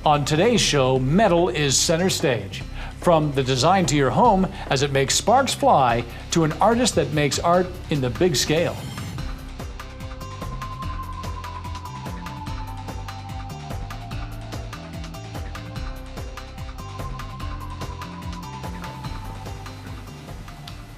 On today's show, metal is center stage. From the design to your home as it makes sparks fly to an artist that makes art in the big scale.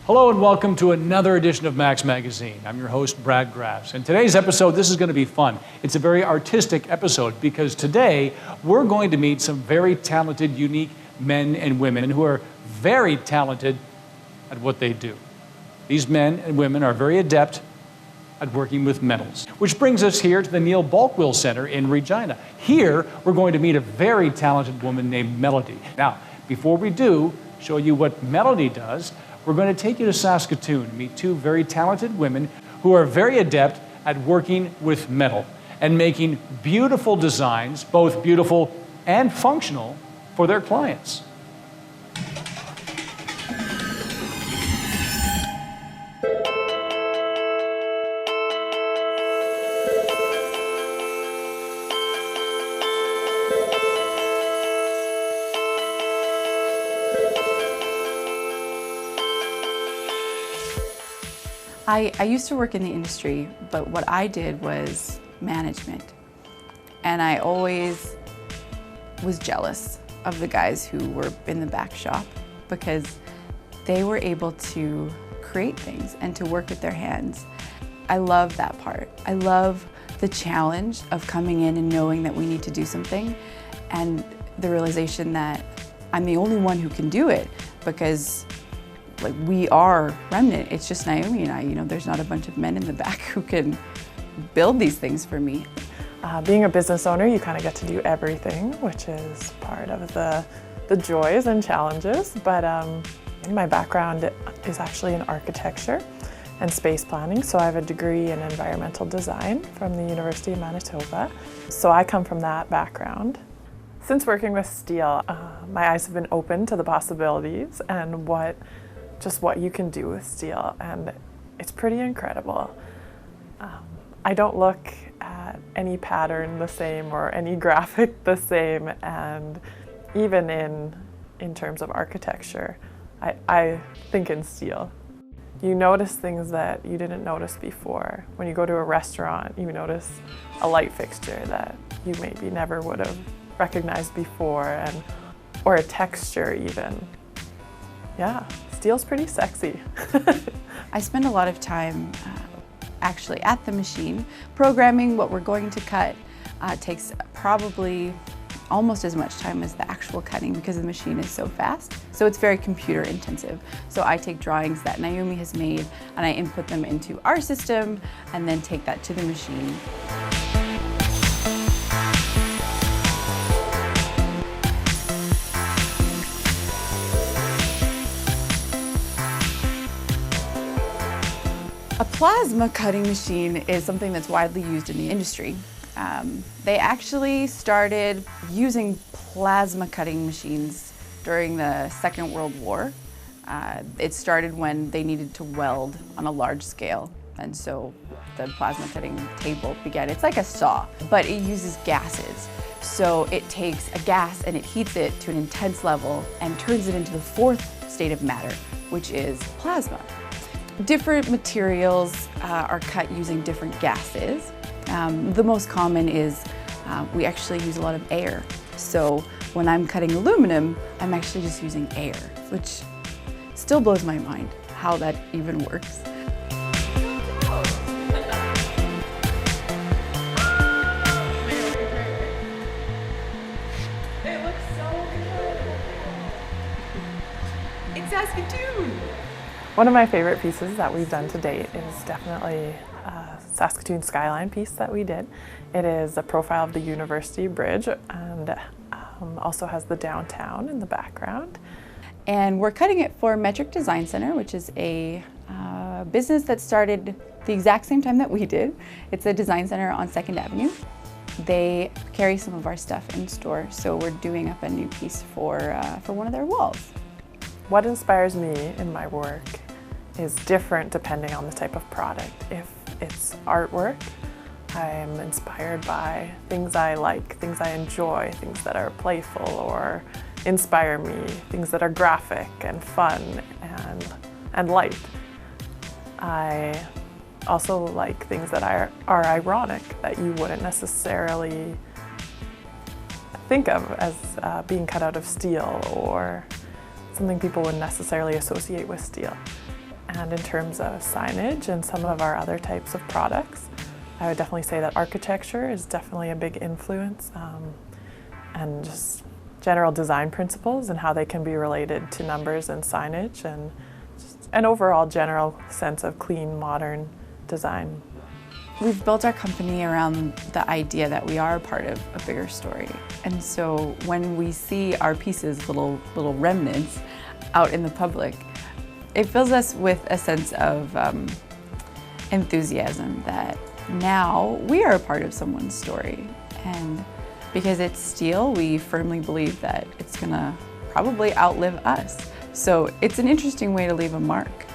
Hello and welcome to another edition of Max Magazine. I'm your host, Brad Graves. In today's episode, this is going to be fun. It's a very artistic episode because today we're going to meet some very talented, unique men and women who are very talented at what they do. These men and women are very adept at working with metals. Which brings us here to the Neil Bulkwell Center in Regina. Here, we're going to meet a very talented woman named Melody. Now, before we do show you what Melody does, we're going to take you to Saskatoon to meet two very talented women who are very adept at working with metal and making beautiful designs, both beautiful and functional, for their clients. I used to work in the industry, but what I did was management. And I always was jealous of the guys who were in the back shop because they were able to create things and to work with their hands. I love that part. I love the challenge of coming in and knowing that we need to do something and the realization that I'm the only one who can do it because we are Remnant. It's just Naomi and I, there's not a bunch of men in the back who can build these things for me. Being a business owner, you kind of get to do everything, which is part of the joys and challenges. But my background is actually in architecture and space planning. So I have a degree in environmental design from the University of Manitoba. So I come from that background. Since working with steel, my eyes have been open to the possibilities and what you can do with steel, and it's pretty incredible. I don't look at any pattern the same or any graphic the same, and even in terms of architecture, I think in steel. You notice things that you didn't notice before. When you go to a restaurant, you notice a light fixture that you maybe never would have recognized before, or a texture even. Yeah, steel's pretty sexy. I spend a lot of time actually at the machine programming what we're going to cut. It takes probably almost as much time as the actual cutting because the machine is so fast. So it's very computer intensive. So I take drawings that Naomi has made and I input them into our system and then take that to the machine. A plasma cutting machine is something that's widely used in the industry. They actually started using plasma cutting machines during the Second World War. It started when they needed to weld on a large scale, and so the plasma cutting table began. It's like a saw, but it uses gases. So it takes a gas and it heats it to an intense level and turns it into the fourth state of matter, which is plasma. Different materials are cut using different gases. The most common is we actually use a lot of air. So when I'm cutting aluminum, I'm actually just using air, which still blows my mind how that even works. It looks so good. It's Saskatoon. One of my favorite pieces that we've done to date is definitely a Saskatoon skyline piece that we did. It is a profile of the University Bridge and also has the downtown in the background. And we're cutting it for Metric Design Center, which is a business that started the exact same time that we did. It's a design center on 2nd Avenue. They carry some of our stuff in store, so we're doing up a new piece for one of their walls. What inspires me in my work is different depending on the type of product. If it's artwork, I'm inspired by things I like, things I enjoy, things that are playful or inspire me, things that are graphic and fun and light. I also like things that are ironic, that you wouldn't necessarily think of as being cut out of steel or something people wouldn't necessarily associate with steel. And in terms of signage and some of our other types of products, I would definitely say that architecture is definitely a big influence, and just general design principles and how they can be related to numbers and signage, and just an overall general sense of clean, modern design. We've built our company around the idea that we are a part of a bigger story. And so when we see our pieces, little remnants, out in the public, it fills us with a sense of enthusiasm that now we are a part of someone's story. And because it's steel, we firmly believe that it's gonna probably outlive us. So it's an interesting way to leave a mark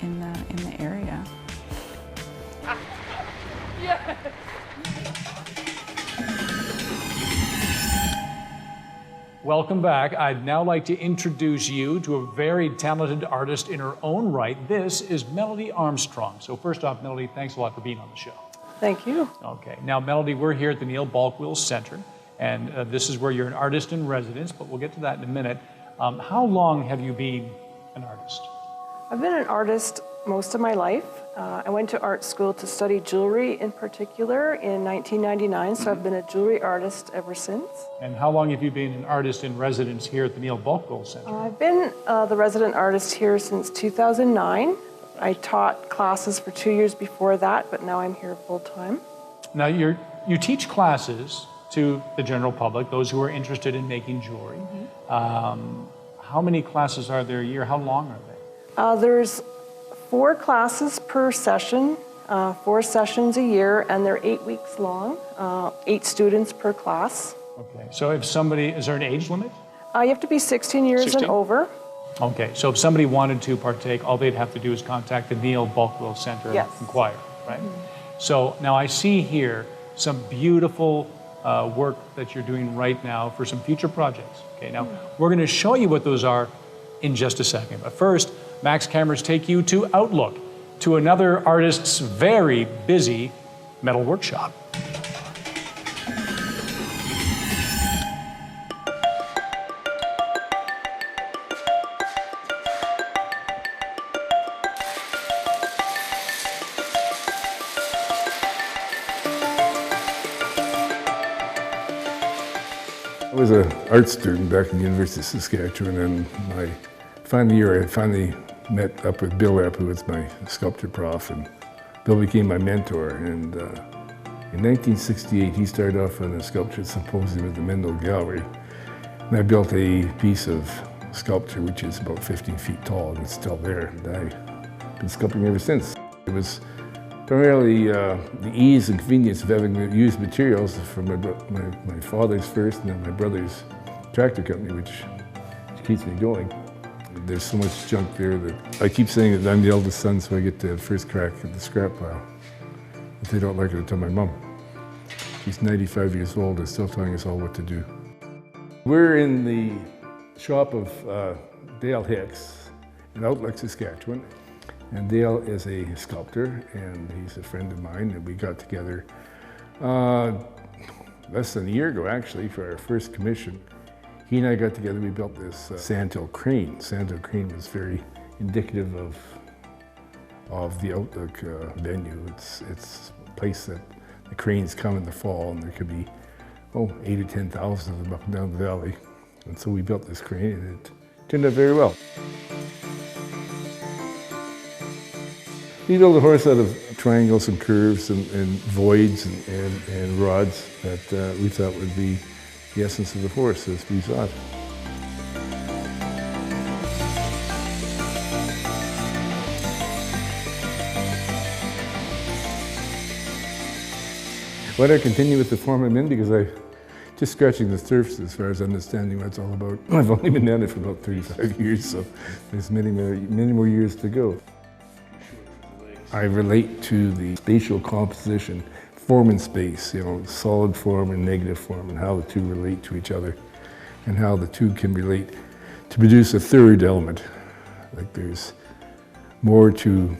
in the area. Welcome back. I'd now like to introduce you to a very talented artist in her own right. This is Melody Armstrong. So first off, Melody, thanks a lot for being on the show. Thank you. Okay, now Melody, we're here at the Neil Balkwell Center, and this is where you're an artist in residence, but we'll get to that in a minute. How long have you been an artist? I've been an artist most of my life. I went to art school to study jewelry in particular in 1999, so I've been a jewelry artist ever since. And how long have you been an artist in residence here at the Neil Balkwell Center? I've been the resident artist here since 2009. I taught classes for 2 years before that, but now I'm here full time. Now you teach classes to the general public, those who are interested in making jewelry. How many classes are there a year? How long are they? There's 4 classes per session, 4 sessions a year, and they're 8 weeks long, 8 students per class. Okay, so if somebody, is there an age limit? You have to be 16 years 16? and over. Okay, so if somebody wanted to partake, all they'd have to do is contact the Neil Balkwell Center Yes. and inquire, right? So now I see here some beautiful work that you're doing right now for some future projects. Okay, now we're going to show you what those are in just a second. But first, Max cameras take you to Outlook, to another artist's very busy metal workshop. I was an art student back in the University of Saskatchewan, and my final year I finally met up with Bill Epp, who was my sculpture prof, and Bill became my mentor. And in 1968, he started off on a sculpture symposium at the Mendel Gallery, and I built a piece of sculpture which is about 15 feet tall, and it's still there, and I've been sculpting ever since. It was primarily the ease and convenience of having used materials from my father's first and then my brother's tractor company, which keeps me going. There's so much junk there that I keep saying that I'm the eldest son, so I get the first crack at the scrap pile. If they don't like it, I tell my mom. She's 95 years old and still telling us all what to do. We're in the shop of Dale Hicks in Outlook, Saskatchewan. And Dale is a sculptor, and he's a friend of mine, and we got together less than a year ago, actually, for our first commission. He and I got together, we built this Sandhill crane. Sandhill crane was very indicative of the Outlook venue. It's a place that the cranes come in the fall, and there could be, 8,000 to 10,000 of them up and down the valley. And so we built this crane, and it turned out very well. We build a horse out of triangles and curves and voids and rods that we thought would be the essence of the horse as we saw it. Why don't I continue with the form I'm in, because I'm just scratching the surface as far as understanding what it's all about. I've only been down it for about 35 years, so there's many more years to go. I relate to the spatial composition form and space, solid form and negative form, and how the two relate to each other, and how the two can relate to produce a third element. Like there's more to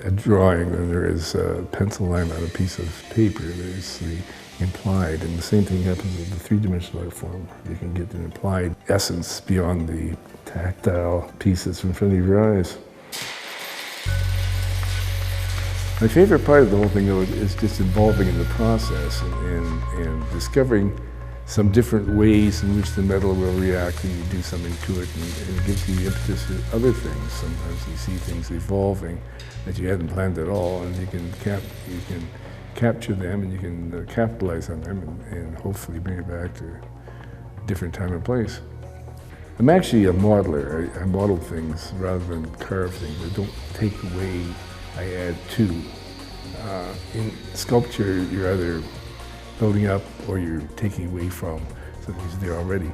a drawing than there is a pencil line on a piece of paper. There's the implied, and the same thing happens with the three-dimensional art form. You can get an implied essence beyond the tactile pieces in front of your eyes. My favorite part of the whole thing, though, is just involving in the process and discovering some different ways in which the metal will react when you do something to it, and it gives you impetus to other things. Sometimes you see things evolving that you hadn't planned at all, and you can capture them, and you can capitalize on them, and hopefully bring it back to a different time and place. I'm actually a modeler. I model things rather than carve things. I don't take away, I add to. In sculpture, you're either building up or you're taking away from something there already.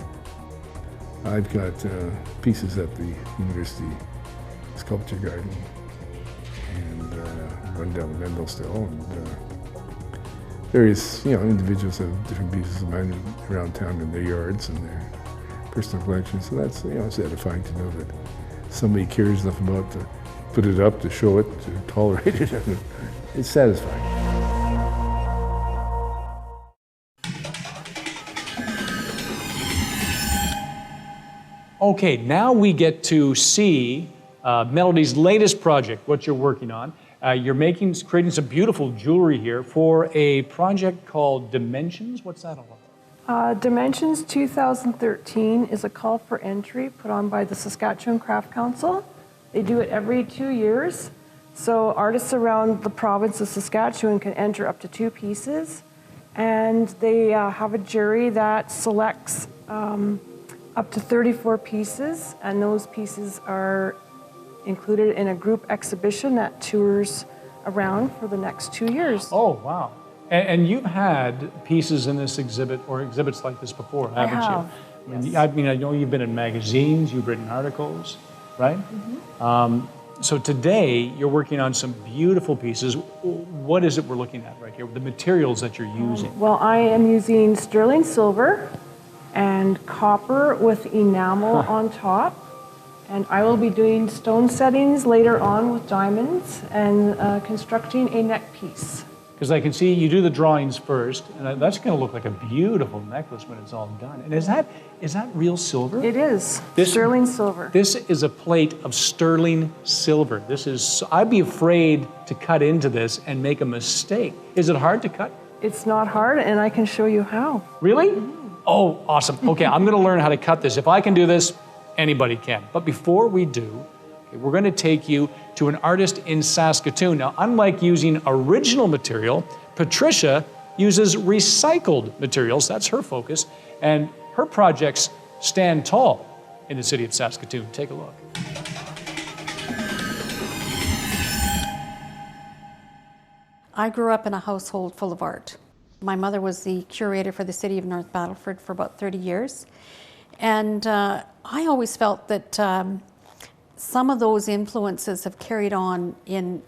I've got pieces at the University Sculpture Garden and one down in Mendel still. And various individuals have different pieces of mine around town in their yards and their personal collections. So that's it's edifying to know that somebody cares enough about to put it up, to show it, to tolerate it. It's satisfying. Okay, now we get to see Melody's latest project, what you're working on. You're creating some beautiful jewelry here for a project called Dimensions. What's that all about? Dimensions 2013 is a call for entry put on by the Saskatchewan Craft Council. They do it every 2 years. So artists around the province of Saskatchewan can enter up to 2 pieces. And they have a jury that selects up to 34 pieces, and those pieces are included in a group exhibition that tours around for the next 2 years. Oh, wow. And you've had pieces in this exhibit or exhibits like this before, haven't have, you? yes. I know you've been in magazines, you've written articles, right? Mm-hmm. So today you're working on some beautiful pieces. What is it we're looking at right here? The materials that you're using. Well, I am using sterling silver and copper with enamel on top. And I will be doing stone settings later on with diamonds and constructing a neck piece. Because I can see you do the drawings first, and that's going to look like a beautiful necklace when it's all done. And is that real silver? It is This- sterling silver. This is a plate of sterling silver. I'd be afraid to cut into this and make a mistake. Is it hard to cut? It's not hard, and I can show you how. Really? Oh, awesome. Okay, I'm going to learn how to cut this. If I can do this, anybody can. But before we do, we're going to take you to an artist in Saskatoon. Now, unlike using original material, Patricia uses recycled materials. That's her focus. And her projects stand tall in the city of Saskatoon. Take a look. I grew up in a household full of art. My mother was the curator for the city of North Battleford for about 30 years. And I always felt that some of those influences have carried on in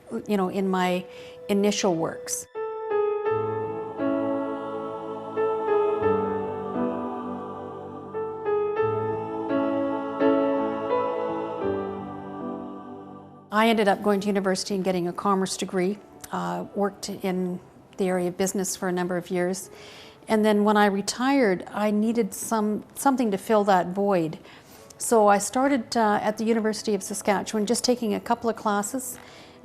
my initial works. I ended up going to university and getting a commerce degree, worked in the area of business for a number of years. And then when I retired, I needed something to fill that void. So I started at the University of Saskatchewan, just taking a couple of classes.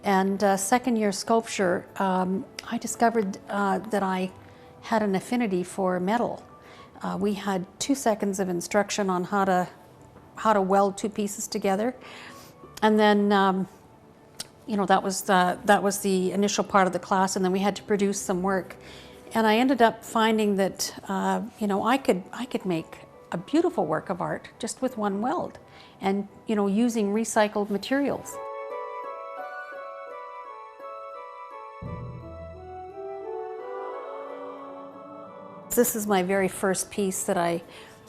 And second year sculpture, I discovered that I had an affinity for metal. We had 2 seconds of instruction on how to weld 2 pieces together. And then that was the initial part of the class, and then we had to produce some work. And I ended up finding that I could make a beautiful work of art just with one weld, and using recycled materials. This is my very first piece that I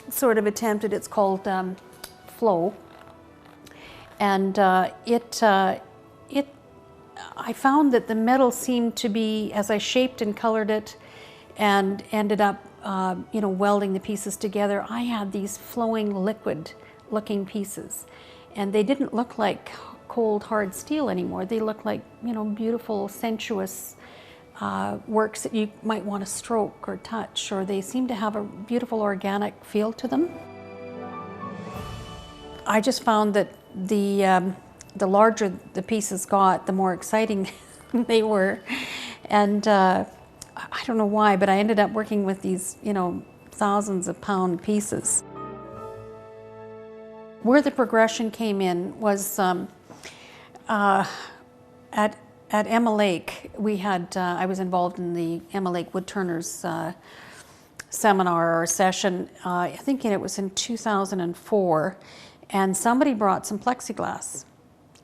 sort of attempted. It's called Flow, and I found that the metal seemed to be, as I shaped and colored it and ended up welding the pieces together, I had these flowing liquid looking pieces. And they didn't look like cold hard steel anymore. They looked like beautiful, sensuous works that you might want to stroke or touch, or they seem to have a beautiful organic feel to them. I just found that the larger the pieces got, the more exciting they were. And I don't know why, but I ended up working with these, thousands of pound pieces. Where the progression came in was at Emma Lake. We had, I was involved in the Emma Lake Woodturners seminar or session. I think it was in 2004, and somebody brought some plexiglass.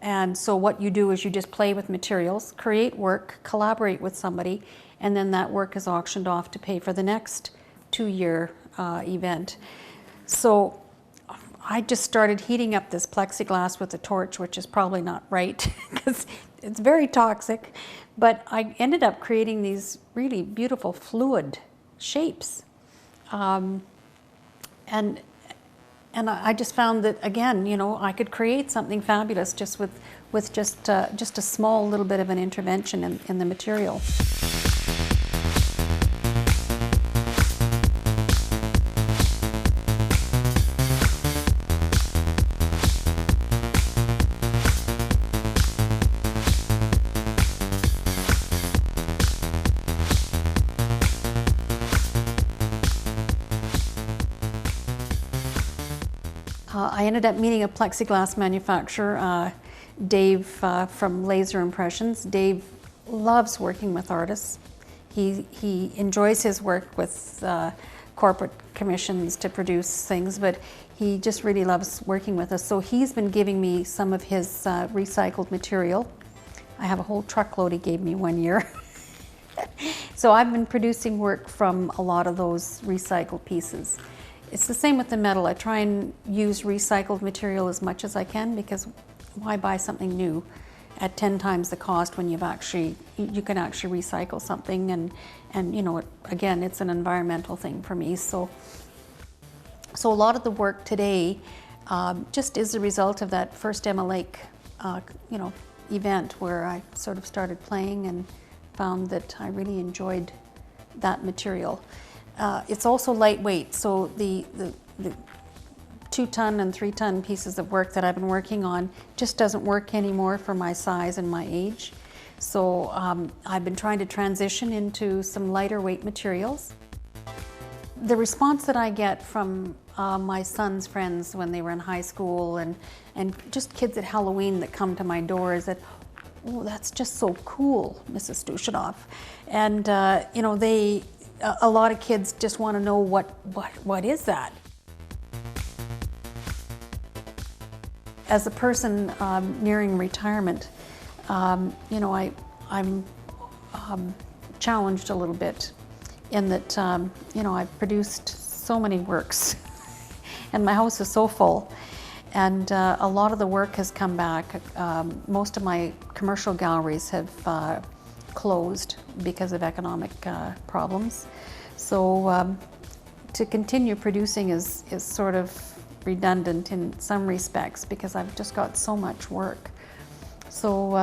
And so what you do is you just play with materials, create work, collaborate with somebody, and then that work is auctioned off to pay for the next 2-year event. So I just started heating up this plexiglass with a torch, which is probably not right because it's very toxic. But I ended up creating these really beautiful fluid shapes. And I just found that, again, I could create something fabulous just with just a small little bit of an intervention in the material. I ended up meeting a plexiglass manufacturer, Dave from Laser Impressions. Dave loves working with artists. He enjoys his work with corporate commissions to produce things, but he just really loves working with us. So he's been giving me some of his recycled material. I have a whole truckload he gave me one year. So I've been producing work from a lot of those recycled pieces. It's the same with the metal. I try and use recycled material as much as I can, because why buy something new at 10 times the cost when you can actually recycle something, and again, it's an environmental thing for me. So a lot of the work today just is a result of that first Emma Lake event where I sort of started playing and found that I really enjoyed that material. It's also lightweight, so the 2-ton and 3-ton pieces of work that I've been working on just doesn't work anymore for my size and my age. So I've been trying to transition into some lighter weight materials. The response that I get from my son's friends when they were in high school and just kids at Halloween that come to my door is that, "Oh, that's just so cool, Mrs. Stushenov." And a lot of kids just want to know what is that? As a person nearing retirement, I'm challenged a little bit in that I've produced so many works and my house is so full, and a lot of the work has come back. Most of my commercial galleries have closed because of economic problems. So to continue producing is sort of redundant in some respects because I've just got so much work. So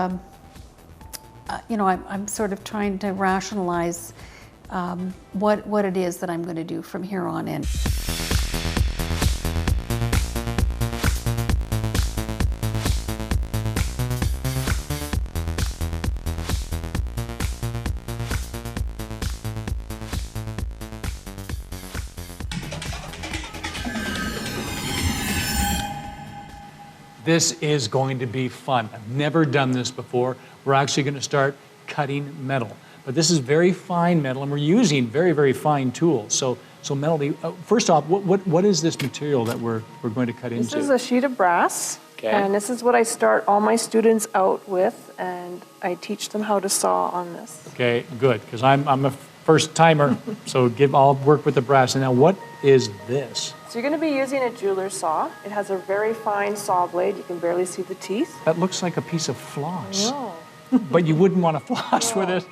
I'm sort of trying to rationalize what it is that I'm going to do from here on in. This is going to be fun. I've never done this before. We're actually going to start cutting metal. But this is very fine metal, and we're using very, very fine tools. So Melody, first off, what is this material that we're going to cut into? This is a sheet of brass. Okay. And this is what I start all my students out with, and I teach them how to saw on this. Okay, good, because I'm a first timer, so I'll work with the brass. And now what is this? So you're going to be using a jeweler's saw. It has a very fine saw blade. You can barely see the teeth. That looks like a piece of floss. No. but you wouldn't want to floss with it.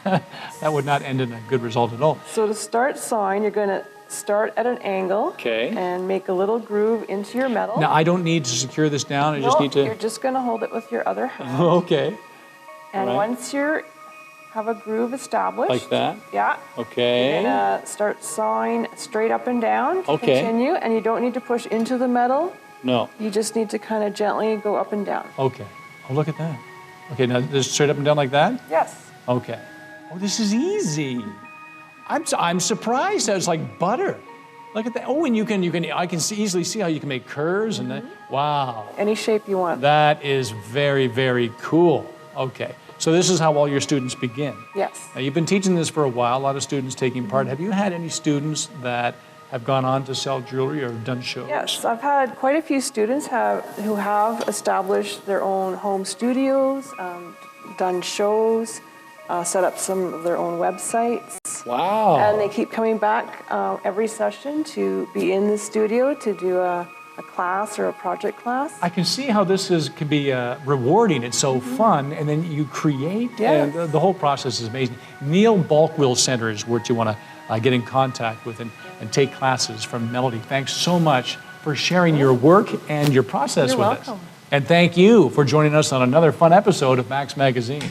That would not end in a good result at all. So to start sawing, you're going to start at an angle. Okay. And make a little groove into your metal. Now, I don't need to secure this down. I just need You're to. just going to hold it with your other hand. Okay. And right. once you have a groove established. Like that? Yeah. Okay. You're going to start sawing straight up and down to Okay. continue. And you don't need to push into the metal. No. You just need to kind of gently go up and down. Okay. Oh, look at that. Okay, now just straight up and down like that? Yes. Okay. Oh, this is easy. I'm surprised. That it's like butter. Look at that. Oh, and I can easily see how you can make curves and that. Wow. Any shape you want. That is very, very cool. Okay. So this is how all your students begin. Yes. Now, you've been teaching this for a while, a lot of students taking part. Have you had any students that have gone on to sell jewelry or done shows? Yes, I've had quite a few students who have established their own home studios, done shows, set up some of their own websites. Wow. And they keep coming back every session to be in the studio to do a class or a project class. I can see how this can be rewarding. It's so fun, and then you create, Yes. and the whole process is amazing. Neil Balkwill Center is what you want to get in contact with and take classes from Melody. Thanks so much for sharing your work and your process You're with welcome. us. And thank you for joining us on another fun episode of Max Magazine.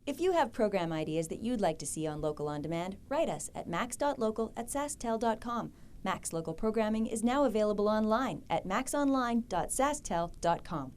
If you have program ideas that you'd like to see on Local On Demand, write us at max.local@sastel.com. Max Local Programming is now available online at maxonline.sastel.com.